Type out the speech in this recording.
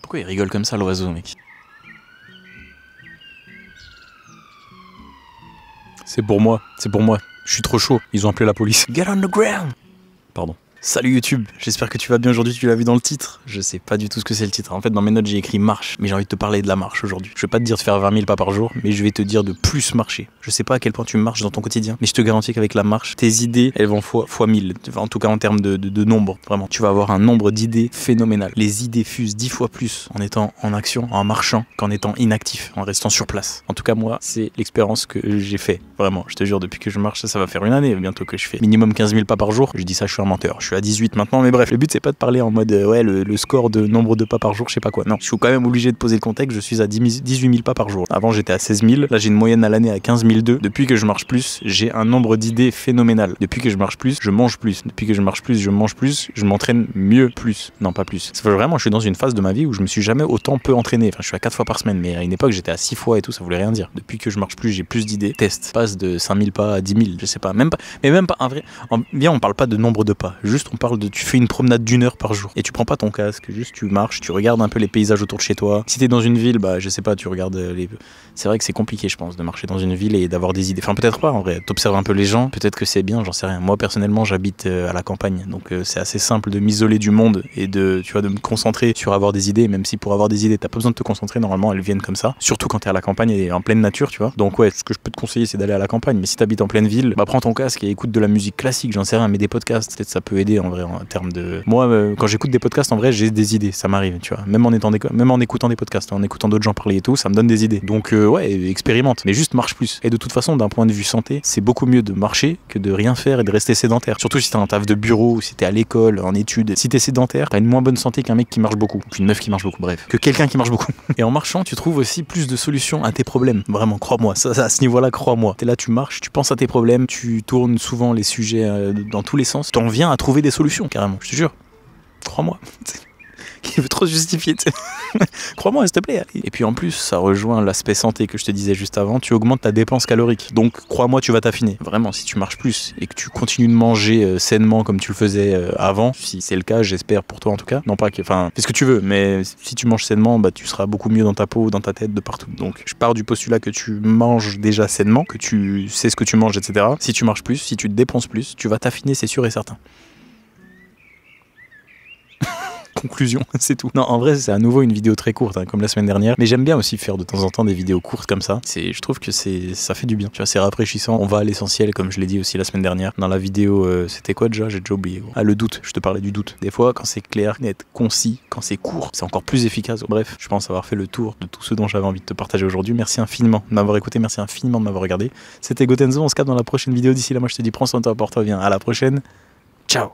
Pourquoi il rigole comme ça l'oiseau, mec? C'est pour moi, c'est pour moi. Je suis trop chaud. Ils ont appelé la police. Get on the ground! Pardon. Salut YouTube, j'espère que tu vas bien aujourd'hui, tu l'as vu dans le titre. Je sais pas du tout ce que c'est le titre. En fait, dans mes notes, j'ai écrit marche, mais j'ai envie de te parler de la marche aujourd'hui. Je vais pas te dire de faire 20 000 pas par jour, mais je vais te dire de plus marcher. Je sais pas à quel point tu marches dans ton quotidien, mais je te garantis qu'avec la marche, tes idées, elles vont fois 1000. En tout cas, en termes de nombre, vraiment. Tu vas avoir un nombre d'idées phénoménal. Les idées fusent 10 fois plus en étant en action, en marchant, qu'en étant inactif, en restant sur place. En tout cas, moi, c'est l'expérience que j'ai fait. Vraiment, je te jure, depuis que je marche, ça va faire une année bientôt que je fais minimum 15 000 pas par jour. Je dis ça, je suis un menteur. Je suis à 18 maintenant, mais bref, le but c'est pas de parler en mode ouais le score de nombre de pas par jour, je sais pas quoi. Non, je suis quand même obligé de poser le contexte, je suis à 18 000 pas par jour. Avant j'étais à 16 000, là j'ai une moyenne à l'année à 15 002. Depuis que je marche plus, j'ai un nombre d'idées phénoménal. Depuis que je marche plus, je mange plus. Depuis que je marche plus, je mange plus, je m'entraîne mieux plus. Non, pas plus. Ça fait vraiment, je suis dans une phase de ma vie où je me suis jamais autant peu entraîné. Enfin, je suis à 4 fois par semaine, mais à une époque j'étais à 6 fois et tout, ça voulait rien dire. Depuis que je marche plus, j'ai plus d'idées. Test, passe de 5000 pas à 10 000, je sais pas, même pas, mais même pas un vrai. Bien, on parle pas de nombre de pas, juste on parle de tu fais une promenade d'1 heure par jour et tu prends pas ton casque, juste tu marches, tu regardes un peu les paysages autour de chez toi. Si t'es dans une ville, bah je sais pas, tu regardes les. C'est vrai que c'est compliqué, je pense, de marcher dans une ville et d'avoir des idées. Enfin, peut-être pas en vrai. T'observes un peu les gens, peut-être que c'est bien, j'en sais rien. Moi personnellement, j'habite à la campagne, donc c'est assez simple de m'isoler du monde et de, tu vois, de me concentrer sur avoir des idées. Même si pour avoir des idées, t'as pas besoin de te concentrer, normalement elles viennent comme ça. Surtout quand t'es à la campagne et en pleine nature, tu vois. Donc ouais, ce que je peux te conseiller, c'est d'aller à la campagne. Mais si t'habites en pleine ville, bah prends ton casque et écoute de la musique classique, j'en sais rien, mais des podcasts, peut-être ça peut aider en vrai en termes de. Moi, quand j'écoute des podcasts, en vrai, j'ai des idées, ça m'arrive, tu vois. Même en écoutant des podcasts, en écoutant d'autres gens parler et tout, ça me donne des idées. Donc ouais, expérimente, mais juste marche plus. Et de toute façon, d'un point de vue santé, c'est beaucoup mieux de marcher que de rien faire et de rester sédentaire. Surtout si t'as un taf de bureau, ou si t'es à l'école, en études. Si t'es sédentaire, t'as une moins bonne santé qu'un mec qui marche beaucoup, qu'une meuf qui marche beaucoup, bref, que quelqu'un qui marche beaucoup. Et en marchant, tu trouves aussi plus de solutions à tes problèmes. Vraiment, crois-moi, ça à ce niveau-là, crois-moi. T'es là, tu marches, tu penses à tes problèmes, tu tournes souvent les sujets dans tous les sens. T'en viens à trouver des solutions, carrément, je te jure. Crois-moi. Qui veut trop se justifier, tu sais. Crois-moi, s'il te plaît, allez. Et puis en plus, ça rejoint l'aspect santé que je te disais juste avant, tu augmentes ta dépense calorique. Donc, crois-moi, tu vas t'affiner. Vraiment, si tu marches plus et que tu continues de manger sainement comme tu le faisais avant, si c'est le cas, j'espère pour toi en tout cas. Non pas que, enfin, fais ce que tu veux, mais si tu manges sainement, bah tu seras beaucoup mieux dans ta peau, dans ta tête, de partout. Donc, je pars du postulat que tu manges déjà sainement, que tu sais ce que tu manges, etc. Si tu marches plus, si tu te dépenses plus, tu vas t'affiner, c'est sûr et certain. Conclusion, c'est tout. Non, en vrai, c'est à nouveau une vidéo très courte, hein, comme la semaine dernière. Mais j'aime bien aussi faire de temps en temps des vidéos courtes comme ça. Je trouve que ça fait du bien. Tu vois, c'est rafraîchissant. On va à l'essentiel, comme je l'ai dit aussi la semaine dernière. Dans la vidéo, c'était quoi déjà? J'ai déjà oublié. Ah, le doute. Je te parlais du doute. Des fois, quand c'est clair, net, concis, quand c'est court, c'est encore plus efficace. Bref, je pense avoir fait le tour de tout ce dont j'avais envie de te partager aujourd'hui. Merci infiniment de m'avoir écouté. Merci infiniment de m'avoir regardé. C'était Gotenzo. On se capte dans la prochaine vidéo. D'ici là, moi, je te dis, prends soin de toi, porte-toi bien. À la prochaine. Ciao.